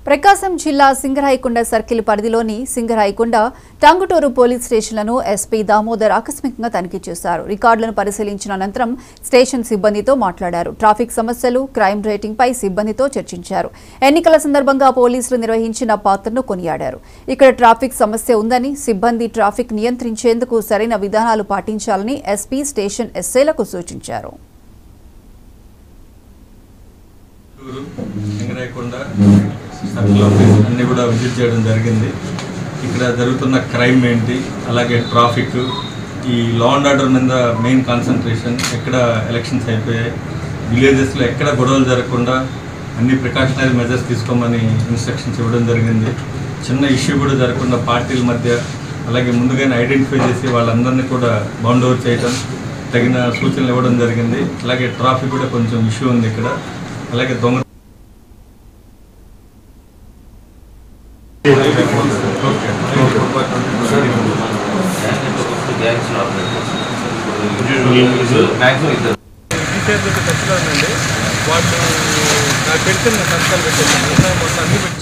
ప్రకాశం జిల్లా సింగరాయకొండ సర్కిల్ పరిధిలోని Singarayakonda, Tanguturu police స్టేషన్లను SP Damodar ఆకస్మికంగా తనిఖీ చేశారు. రికార్డులను పరిశీలించిన అనంతరం స్టేషన్ సిబ్బందితో మాట్లాడారు. ట్రాఫిక్ సమస్యలు, క్రైమ్ రేటింగ్ పై సిబ్బందితో చర్చించారు. ఎన్నికల సందర్భంగా పోలీసులు నిర్వహించిన పాత్రను కొనియాడారు. ఇక్కడ ట్రాఫిక్ సమస్య ఉందని, సిబ్బంది ట్రాఫిక్ నియంత్రించేందుకు సరైన విధానాలు పాటించాలని ఎస్పీ స్టేషన్ ఎస్ఐలకు సూచించారు. అన్ని కూడా విజిట్ చేయడం జరిగింది. ఇక్కడ జరుగుతున్న క్రైమ్ ఏంటి, అలాగే ట్రాఫిక్, ఈ లా అండ్ ఆర్డర్ మీద మెయిన్ కాన్సన్ట్రేషన్, ఎక్కడ ఎలక్షన్స్ అయిపోయాయి, విలేజెస్లో ఎక్కడ గొడవలు జరగకుండా అన్ని ప్రికాషనరీ మెజర్స్ తీసుకోమని ఇన్స్ట్రక్షన్స్ ఇవ్వడం జరిగింది. చిన్న ఇష్యూ కూడా జరగకుండా పార్టీల మధ్య అలాగే ముందుగానే ఐడెంటిఫై చేసి వాళ్ళందరినీ కూడా బౌండ్ ఓవర్ చేయడం, తగిన సూచనలు ఇవ్వడం జరిగింది. అలాగే ట్రాఫిక్ కూడా కొంచెం ఇష్యూ ఉంది ఇక్కడ. అలాగే దొంగ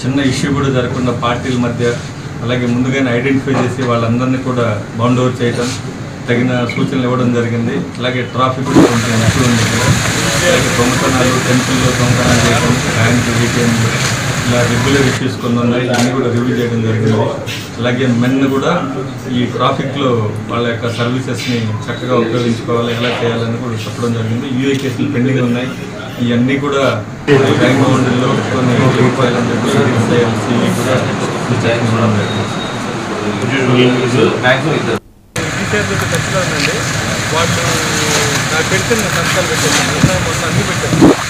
చిన్న ఇష్యూ కూడా జరగకుండా పార్టీల మధ్య అలాగే ముందుగానే ఐడెంటిఫై చేసి వాళ్ళందరినీ కూడా బౌండ్ ఓవర్ చేయడం, తగిన సూచనలు ఇవ్వడం జరిగింది. అలాగే ట్రాఫిక్ కూడా కొంచెం ఇష్యూ ఉంది ఇక్కడ. అలాగే దొంగతనాలు, టెంపుల్లో దొంగతనాలు చేయడం, బ్యాంక్ వీకెండ్, ఇలా రెగ్యులర్ ఇష్యూస్ కొన్ని ఉన్నాయి, అన్నీ కూడా రివ్యూ చేయడం జరిగింది. అలాగే మెన్ కూడా ఈ ట్రాఫిక్లో వాళ్ళ యొక్క సర్వీసెస్ని చక్కగా ఉపయోగించుకోవాలి, ఎలా చేయాలని కూడా చెప్పడం జరిగింది. యూఏ కేసులు పెండింగ్ ఉన్నాయి, ఇవన్నీ కూడా బ్యాంక్ బౌండరీలో కొన్ని రూపాయలని చెప్పి కూడా చూడడం జరిగింది. వాళ్ళు నాకు పెడుతున్న సంస్థలు పెట్టాను, మొత్తం అన్నీ పెట్టాను. వాళ్ళు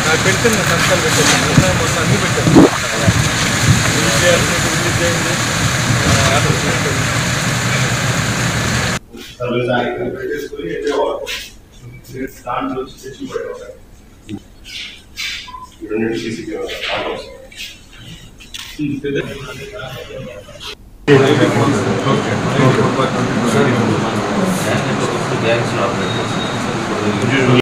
నాకు పెడుతున్న సంస్థలు పెట్టాను, మొత్తం అన్నీ పెట్టాను.